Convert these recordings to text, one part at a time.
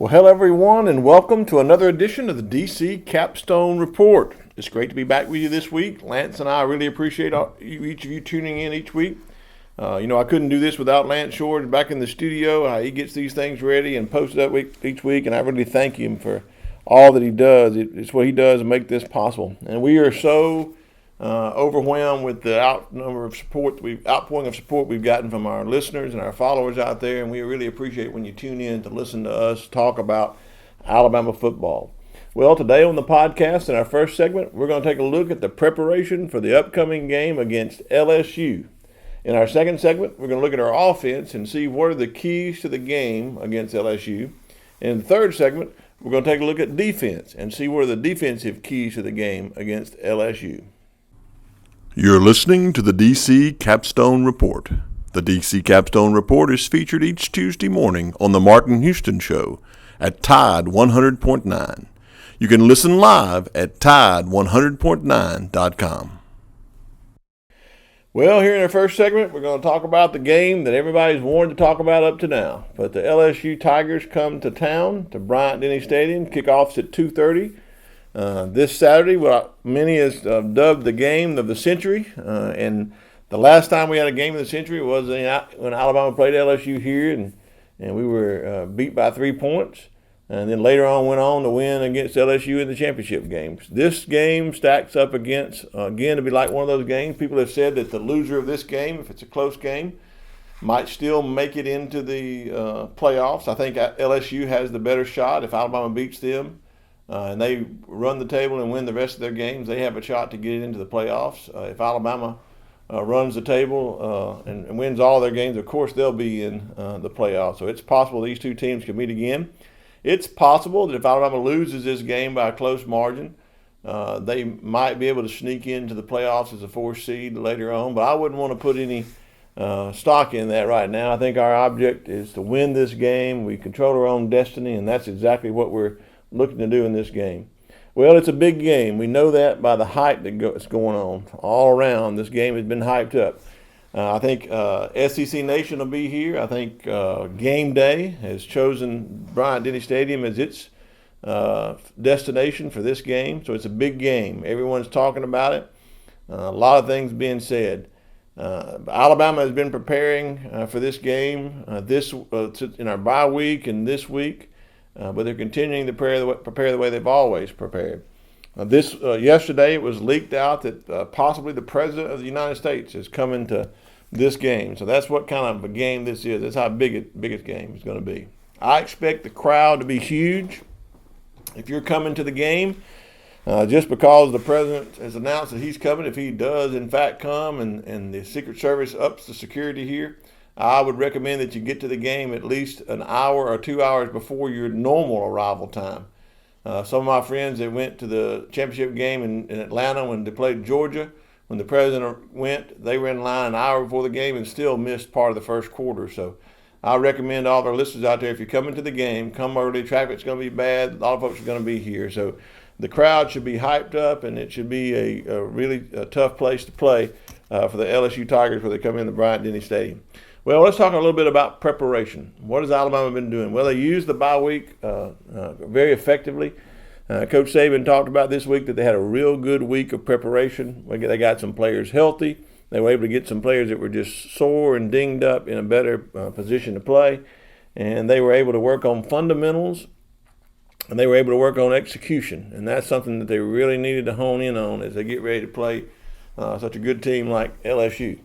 Well, hello everyone, and welcome to another edition of the DC Capstone Report. It's great to be back with you this week. Lance and I really appreciate each of you tuning in each week. I couldn't do this without Lance Shores back in the studio. He gets these things ready and posts it up each week, and I really thank him for all that he does. It's what he does to make this possible. And we are so overwhelmed with the outpouring of support we've gotten from our listeners and our followers out there, and we really appreciate when you tune in to listen to us talk about Alabama football. Well, today on the podcast, in our first segment, we're going to take a look at the preparation for the upcoming game against LSU. In our second segment, we're going to look at our offense and see what are the keys to the game against LSU. In the third segment, we're going to take a look at defense and see what are the defensive keys to the game against LSU. You're listening to the DC Capstone Report. The DC Capstone Report is featured each Tuesday morning on the Martin Houston Show at Tide 100.9. You can listen live at Tide100.9.com. Well, here in our first segment, we're going to talk about the game that everybody's wanted to talk about up to now. But the LSU Tigers come to town, to Bryant-Denny Stadium. Kickoff's at 2:30. This Saturday, what many has dubbed the game of the century, and the last time we had a game of the century was when Alabama played LSU here, and we were beat by 3 points, and then later on went on to win against LSU in the championship games. This game stacks up against, again, to be like one of those games. People have said that the loser of this game, if it's a close game, might still make it into the playoffs. I think LSU has the better shot if Alabama beats them. And they run the table and win the rest of their games, they have a shot to get into the playoffs. If Alabama runs the table and wins all their games, of course they'll be in the playoffs. So it's possible these two teams can meet again. It's possible that if Alabama loses this game by a close margin, they might be able to sneak into the playoffs as a 4th seed later on. But I wouldn't want to put any stock in that right now. I think our object is to win this game. We control our own destiny, and that's exactly what we're looking to do in this game. Well, it's a big game. We know that by the hype that's going on all around. This game has been hyped up. I think SEC Nation will be here. I think Game Day has chosen Bryant-Denny Stadium as its destination for this game. So it's a big game. Everyone's talking about it. A lot of things being said. Alabama has been preparing for this game in our bye week and this week. But they're continuing to prepare the way they've always prepared. Yesterday, it was leaked out that possibly the President of the United States is coming to this game. So that's what kind of a game this is. That's how biggest game is going to be. I expect the crowd to be huge. If you're coming to the game, just because the President has announced that he's coming, if he does in fact come and the Secret Service ups the security here, I would recommend that you get to the game at least an hour or 2 hours before your normal arrival time. Some of my friends that went to the championship game in Atlanta when they played Georgia, when the President went, they were in line an hour before the game and still missed part of the first quarter. So I recommend all of our listeners out there, if you're coming to the game, come early. Traffic's going to be bad. A lot of folks are going to be here. So the crowd should be hyped up, and it should be a really tough place to play for the LSU Tigers when they come in the Bryant-Denny Stadium. Well, let's talk a little bit about preparation. What has Alabama been doing? Well, they used the bye week very effectively. Coach Saban talked about this week that they had a real good week of preparation. They got some players healthy. They were able to get some players that were just sore and dinged up in a better position to play. And they were able to work on fundamentals, and they were able to work on execution. And that's something that they really needed to hone in on as they get ready to play such a good team like LSU.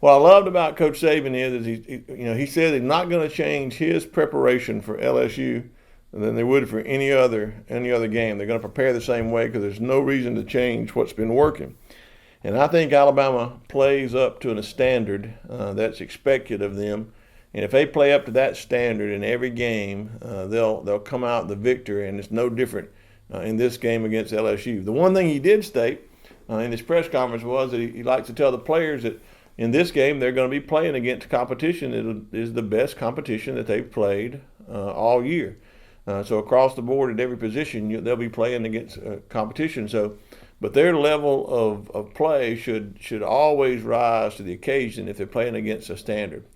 What I loved about Coach Saban is he said he's not going to change his preparation for LSU than they would for any other game. They're going to prepare the same way because there's no reason to change what's been working. And I think Alabama plays up to a standard that's expected of them. And if they play up to that standard in every game, they'll come out the victor. And it's no different in this game against LSU. The one thing he did state in his press conference was that he likes to tell the players that in this game, they're going to be playing against competition that is the best competition that they've played all year. So across the board at every position, they'll be playing against competition. But their level of play should always rise to the occasion if they're playing against a standard.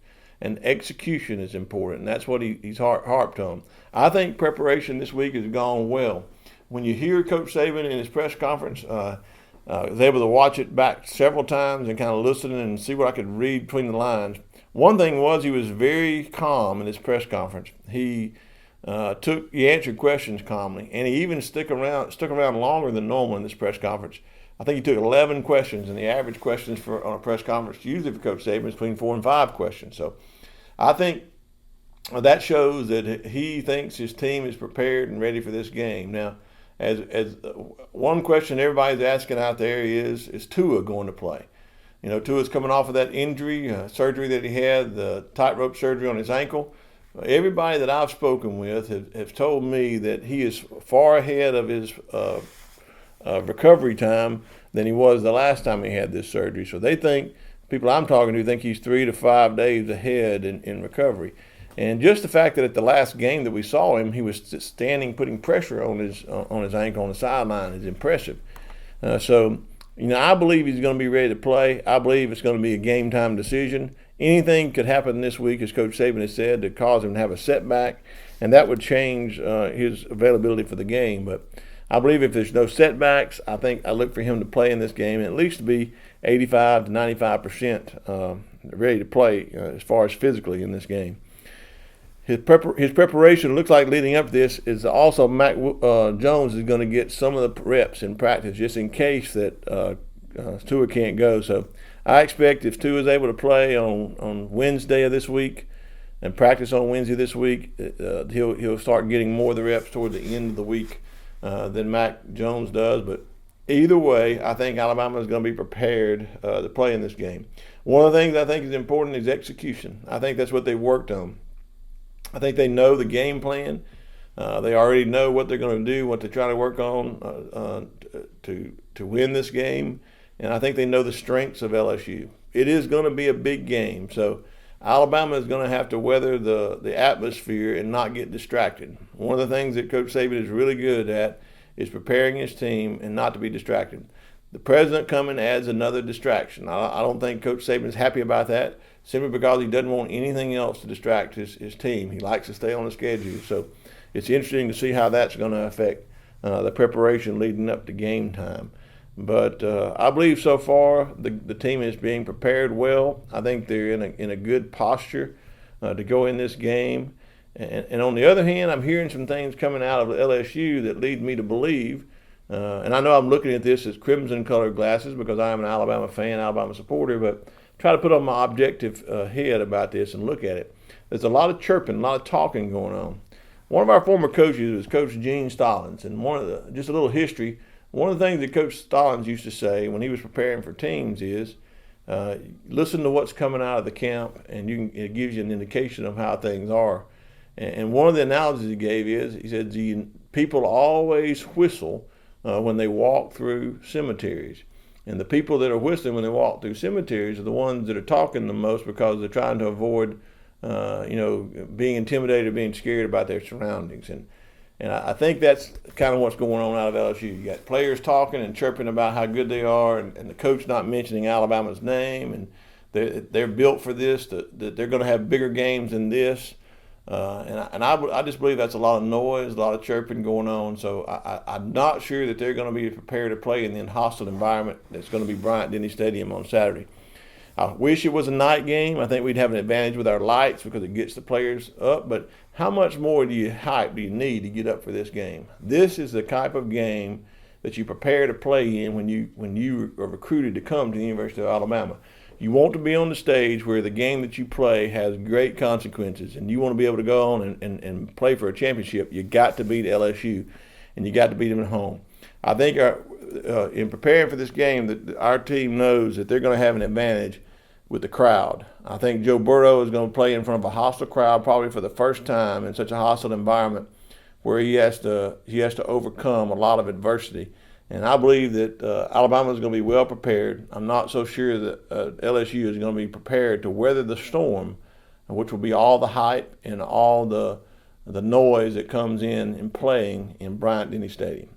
and execution is important. And that's what he's harped on. I think preparation this week has gone well. When you hear Coach Saban in his press conference, I was able to watch it back several times and kind of listen and see what I could read between the lines. One thing was he was very calm in his press conference. He answered questions calmly, and he even stuck around longer than normal in this press conference. I think he took 11 questions, and the average questions on a press conference usually for Coach Saban is between 4 and 5 questions. So I think that shows that he thinks his team is prepared and ready for this game. Now, as one question everybody's asking out there is Tua going to play? You know, Tua's coming off of that injury, surgery that he had, the tightrope surgery on his ankle. Everybody that I've spoken with have told me that he is far ahead of his recovery time than he was the last time he had this surgery. So they think, people I'm talking to think he's 3 to 5 days ahead in recovery. And just the fact that at the last game that we saw him, he was standing, putting pressure on his ankle on the sideline is impressive. So, you know, I believe he's going to be ready to play. I believe it's going to be a game time decision. Anything could happen this week, as Coach Saban has said, to cause him to have a setback, and that would change his availability for the game. But I believe if there's no setbacks, I look for him to play in this game and at least to be 85 to 95% ready to play as far as physically in this game. His preparation looks like leading up to this is also Mac Jones is going to get some of the reps in practice just in case that Tua can't go. So I expect if Tua is able to play on Wednesday of this week and practice on Wednesday this week, he'll start getting more of the reps toward the end of the week than Mac Jones does. But either way, I think Alabama is going to be prepared to play in this game. One of the things I think is important is execution. I think that's what they worked on. I think they know the game plan. They already know what they're going to do, what to try to work on to win this game. And I think they know the strengths of LSU. It is going to be a big game. So Alabama is going to have to weather the atmosphere and not get distracted. One of the things that Coach Saban is really good at is preparing his team and not to be distracted. The president coming adds another distraction. I don't think Coach Saban is happy about that, simply because he doesn't want anything else to distract his team. He likes to stay on the schedule. So it's interesting to see how that's going to affect the preparation leading up to game time. But I believe so far the team is being prepared well. I think they're in a good posture to go in this game. And on the other hand, I'm hearing some things coming out of LSU that lead me to believe, and I know I'm looking at this as crimson-colored glasses because I am an Alabama fan, Alabama supporter, but try to put on my objective head about this and look at it. There's a lot of chirping, a lot of talking going on. One of our former coaches was Coach Gene Stallings, and just a little history. One of the things that Coach Stallings used to say when he was preparing for teams is, listen to what's coming out of the camp, and it gives you an indication of how things are. And one of the analogies he gave is, he said, people always whistle when they walk through cemeteries. And the people that are whistling when they walk through cemeteries are the ones that are talking the most because they're trying to avoid, being intimidated or being scared about their surroundings. And I think that's kind of what's going on out of LSU. You got players talking and chirping about how good they are, and the coach not mentioning Alabama's name, and they're built for this, that they're going to have bigger games than this. I just believe that's a lot of noise, a lot of chirping going on. So I'm not sure that they're going to be prepared to play in the hostile environment that's going to be Bryant-Denny Stadium on Saturday. I wish it was a night game. I think we'd have an advantage with our lights because it gets the players up. But how much more do you need to get up for this game? This is the type of game that you prepare to play in when you are recruited to come to the University of Alabama. You want to be on the stage where the game that you play has great consequences, and you want to be able to go on and play for a championship. You got to beat LSU, and you got to beat them at home. I think in preparing for this game, that our team knows that they're going to have an advantage with the crowd. I think Joe Burrow is going to play in front of a hostile crowd probably for the first time in such a hostile environment where he has to overcome a lot of adversity. And I believe that Alabama is going to be well prepared. I'm not so sure that LSU is going to be prepared to weather the storm, which will be all the hype and all the noise that comes in playing in Bryant-Denny Stadium.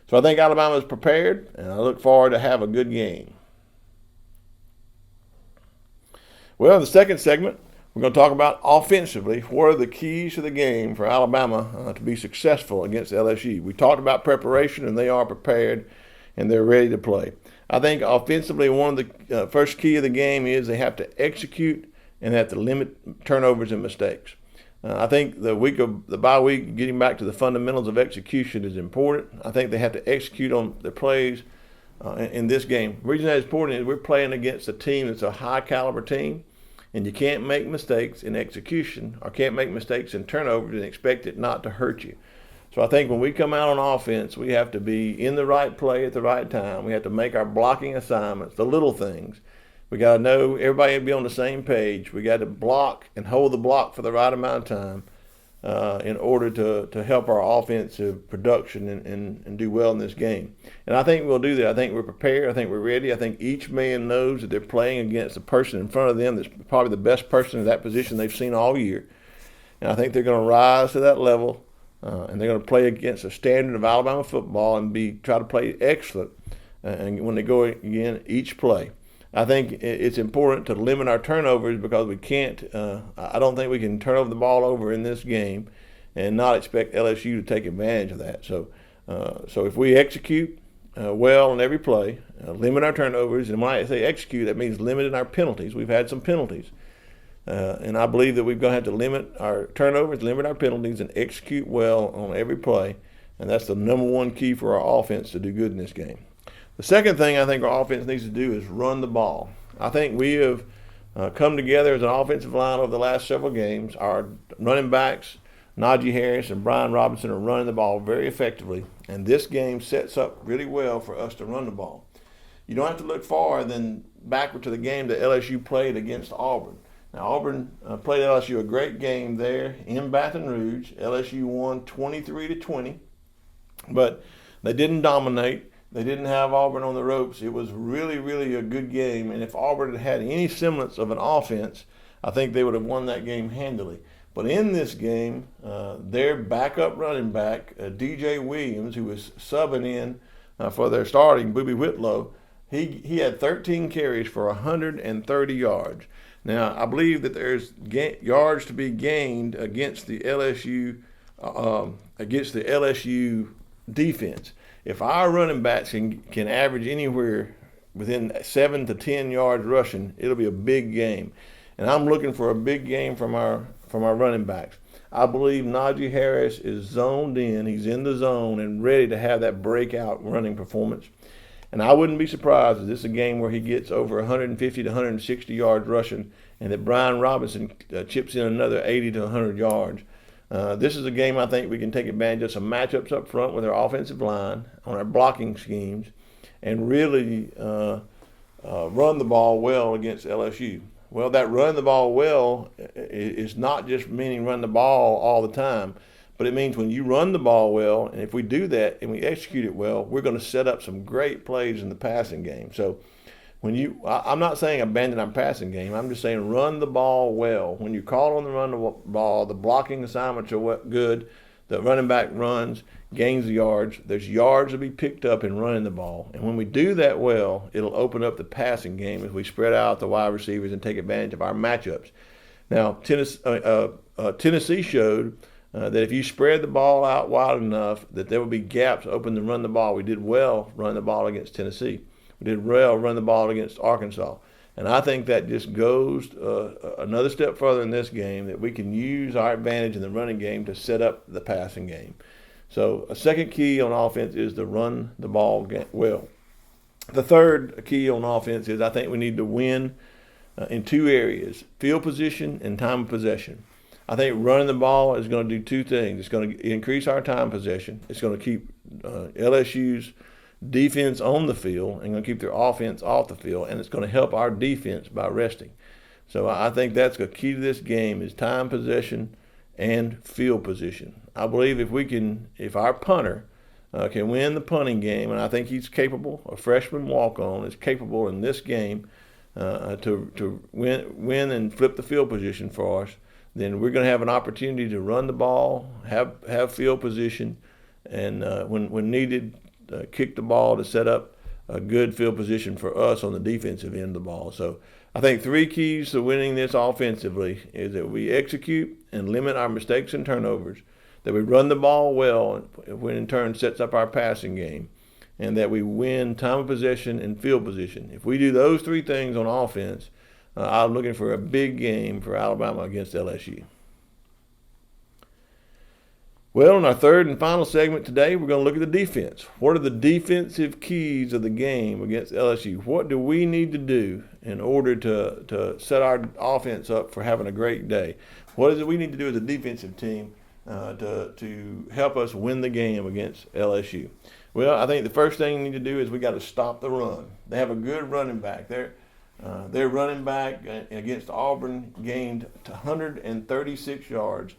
So I think Alabama is prepared, and I look forward to have a good game. Well, in the second segment, We're going to talk about offensively. What are the keys to the game for Alabama to be successful against LSU? We talked about preparation, and they are prepared, and they're ready to play. I think offensively, one of the first key of the game is they have to execute and have to limit turnovers and mistakes. I think the bye week, getting back to the fundamentals of execution is important. I think they have to execute on their plays in this game. The reason that's important is we're playing against a team that's a high-caliber team, and you can't make mistakes in execution or can't make mistakes in turnovers and expect it not to hurt you. So I think when we come out on offense, we have to be in the right play at the right time. We have to make our blocking assignments, the little things. We got to know everybody will be on the same page. We got to block and hold the block for the right amount of time in order to help our offensive production and do well in this game. And I think we'll do that. I think we're prepared. I think we're ready. I think each man knows that they're playing against a person in front of them that's probably the best person in that position they've seen all year. And I think they're going to rise to that level, and they're going to play against a standard of Alabama football and try to play excellent and when they go again each play. I think it's important to limit our turnovers because we can't. I don't think we can turn over the ball over in this game and not expect LSU to take advantage of that. So if we execute well on every play, limit our turnovers, and when I say execute, that means limiting our penalties. We've had some penalties, and I believe that we're going to have to limit our turnovers, limit our penalties, and execute well on every play. And that's the number one key for our offense to do good in this game. The second thing I think our offense needs to do is run the ball. I think we have come together as an offensive line over the last several games. Our running backs, Najee Harris and Brian Robinson, are running the ball very effectively, and this game sets up really well for us to run the ball. You don't have to look far than backward to the game that LSU played against Auburn. Now, Auburn played LSU a great game there in Baton Rouge. LSU won 23-20, but they didn't dominate. They didn't have Auburn on the ropes. It was really, really a good game. And if Auburn had any semblance of an offense, I think they would have won that game handily. But in this game, their backup running back, DJ Williams, who was subbing in for their starting, Boobie Whitlow, he had 13 carries for 130 yards. Now, I believe that there's yards to be gained against the LSU defense. If our running backs can average anywhere within 7 to 10 yards rushing, it'll be a big game. And I'm looking for a big game from our running backs. I believe Najee Harris is zoned in. He's in the zone and ready to have that breakout running performance. And I wouldn't be surprised if this is a game where he gets over 150 to 160 yards rushing and that Brian Robinson chips in another 80 to 100 yards. This is a game I think we can take advantage of some matchups up front with our offensive line on our blocking schemes and really run the ball well against LSU. Well, that run the ball well is not just meaning run the ball all the time, but it means when you run the ball well, and if we do that and we execute it well, we're going to set up some great plays in the passing game. So I'm not saying abandon our passing game. I'm just saying run the ball well. When you call on the run the ball, the blocking assignments are good. The running back runs, gains the yards. There's yards to be picked up in running the ball. And when we do that well, it'll open up the passing game as we spread out the wide receivers and take advantage of our matchups. Now, Tennessee showed that if you spread the ball out wide enough, that there will be gaps open to run the ball. We did well run the ball against Tennessee. We did well run the ball against Arkansas. And I think that just goes another step further in this game, that we can use our advantage in the running game to set up the passing game. So a second key on offense is to run the ball well. The third key on offense is I think we need to win in two areas, field position and time of possession. I think running the ball is going to do two things. It's going to increase our time possession. It's going to keep LSU's defense on the field and going to keep their offense off the field, and it's going to help our defense by resting. So I think that's the key to this game is time possession and field position. I believe if our punter can win the punting game, and I think he's capable, a freshman walk-on is capable in this game to win and flip the field position for us, then we're going to have an opportunity to run the ball, have field position, and when needed, kick the ball to set up a good field position for us on the defensive end of the ball. So I think three keys to winning this offensively is that we execute and limit our mistakes and turnovers, that we run the ball well, when in turn sets up our passing game, and that we win time of possession and field position. If we do those three things on offense, I'm looking for a big game for Alabama against LSU. Well, in our third and final segment today, we're going to look at the defense. What are the defensive keys of the game against LSU? What do we need to do in order to set our offense up for having a great day? What is it we need to do as a defensive team to help us win the game against LSU? Well, I think the first thing we need to do is we got to stop the run. They have a good running back. Their running back against Auburn gained 136 yards.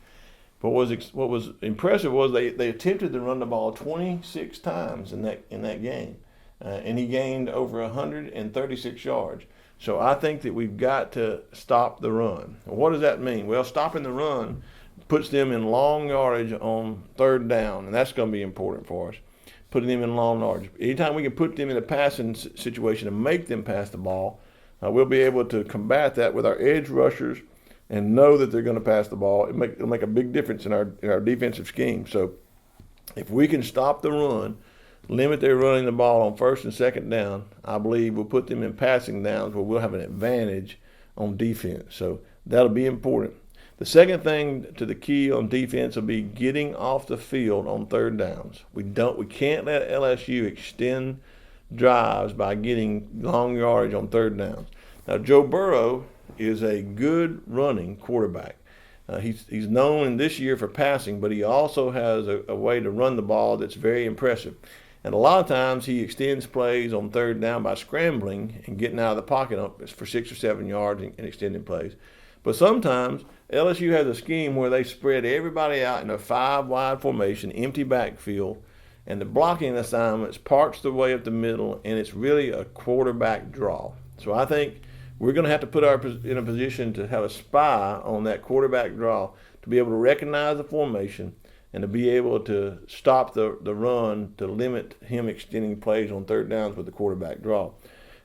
But what was impressive was they attempted to run the ball 26 times in that game, and he gained over 136 yards. So I think that we've got to stop the run. What does that mean? Well, stopping the run puts them in long yardage on third down, and that's going to be important for us, putting them in long yardage. Anytime we can put them in a passing situation and make them pass the ball, we'll be able to combat that with our edge rushers and know that they're going to pass the ball. It'll make a big difference in our defensive scheme. So if we can stop the run, limit their running the ball on first and second down, I believe we'll put them in passing downs where we'll have an advantage on defense. So that'll be important. The second thing to the key on defense will be getting off the field on third downs. We can't let LSU extend drives by getting long yardage on third downs. Now, Joe Burrow is a good running quarterback. He's known this year for passing, but he also has a way to run the ball that's very impressive. And a lot of times he extends plays on third down by scrambling and getting out of the pocket for 6 or 7 yards and extending plays. But sometimes LSU has a scheme where they spread everybody out in a 5-wide formation, empty backfield, and the blocking assignments parts the way up the middle, and it's really a quarterback draw. So I think we're going to have to put ourselves in a position to have a spy on that quarterback draw, to be able to recognize the formation and to be able to stop the run, to limit him extending plays on third downs with the quarterback draw.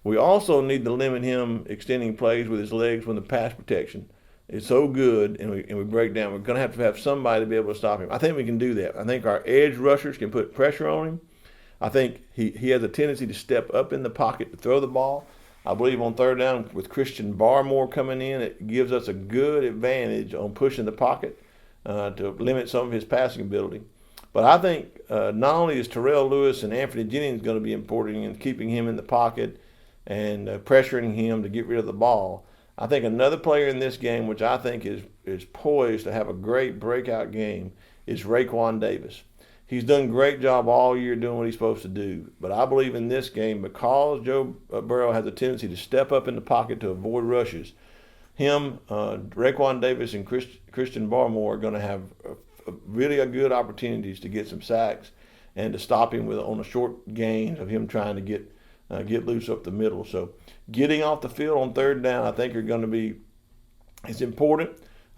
We also need to limit him extending plays with his legs when the pass protection is so good and we break down. We're going to have somebody to be able to stop him. I think we can do that. I think our edge rushers can put pressure on him. I think he has a tendency to step up in the pocket to throw the ball. I believe on third down with Christian Barmore coming in, it gives us a good advantage on pushing the pocket to limit some of his passing ability. But I think not only is Terrell Lewis and Anthony Jennings going to be important in keeping him in the pocket and pressuring him to get rid of the ball, I think another player in this game, which I think is poised to have a great breakout game, is Raekwon Davis. He's done a great job all year doing what he's supposed to do. But I believe in this game, because Joe Burrow has a tendency to step up in the pocket to avoid rushes, Raekwon Davis and Christian Barmore are going to have really good opportunities to get some sacks and to stop him on a short gain of him trying to get loose up the middle. So getting off the field on third down, I think it's important.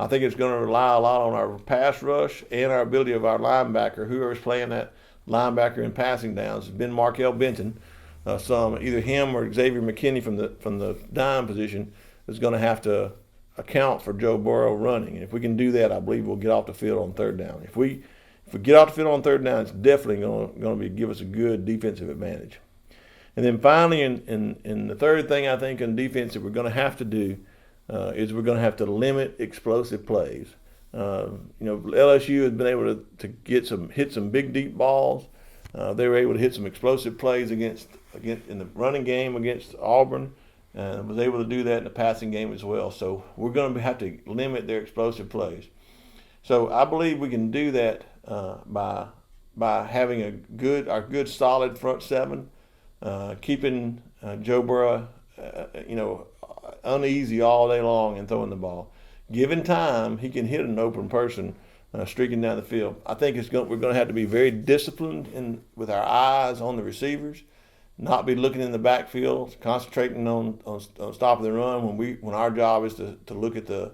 I think it's going to rely a lot on our pass rush and our ability of our linebacker, whoever's playing that linebacker in passing downs. It's been Markel Benton. Either him or Xavier McKinney from the dime position is going to have to account for Joe Burrow running. And if we can do that, I believe we'll get off the field on third down. If we get off the field on third down, it's definitely going to give us a good defensive advantage. And then finally, in the third thing I think in defense that we're going to have to do is we're going to have to limit explosive plays. LSU has been able to hit some big deep balls. They were able to hit some explosive plays against in the running game against Auburn, and was able to do that in the passing game as well. So we're going to have to limit their explosive plays. So I believe we can do that by having our good solid front seven, keeping Joe Burrow uneasy all day long and throwing the ball. Given time, he can hit an open person streaking down the field. I think we're going to have to be very disciplined with our eyes on the receivers, not be looking in the backfield, concentrating on stopping the run when our job is to look at the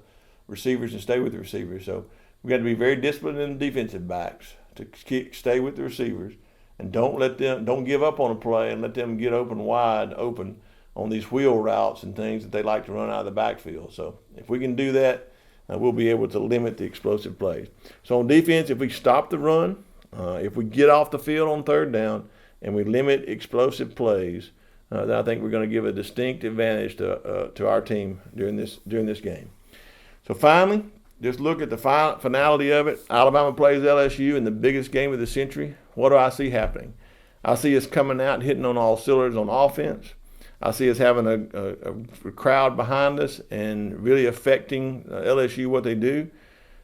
receivers and stay with the receivers. So we got to be very disciplined in the defensive backs to stay with the receivers and don't give up on a play and let them get wide open on these wheel routes and things that they like to run out of the backfield. So if we can do that, we'll be able to limit the explosive plays. So on defense, if we stop the run, if we get off the field on third down and we limit explosive plays, then I think we're going to give a distinct advantage to our team during this game. So finally, just look at the finality of it. Alabama plays LSU in the biggest game of the century. What do I see happening? I see us coming out and hitting on all cylinders on offense. I see us having a crowd behind us and really affecting LSU what they do.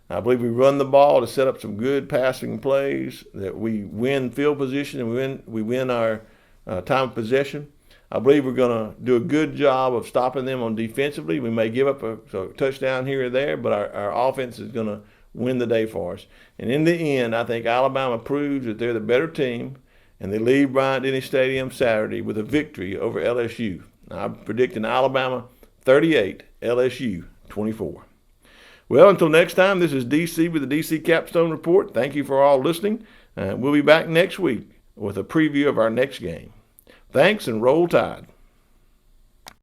I believe we run the ball to set up some good passing plays, that we win field position and we win our time of possession. I believe we're going to do a good job of stopping them on defensively. We may give up a touchdown here or there, but our offense is going to win the day for us. And in the end, I think Alabama proves that they're the better team, and they leave Bryant-Denny Stadium Saturday with a victory over LSU. I'm predicting Alabama 38, LSU 24. Well, until next time, this is DC with the DC Capstone Report. Thank you for all listening. We'll be back next week with a preview of our next game. Thanks, and roll Tide.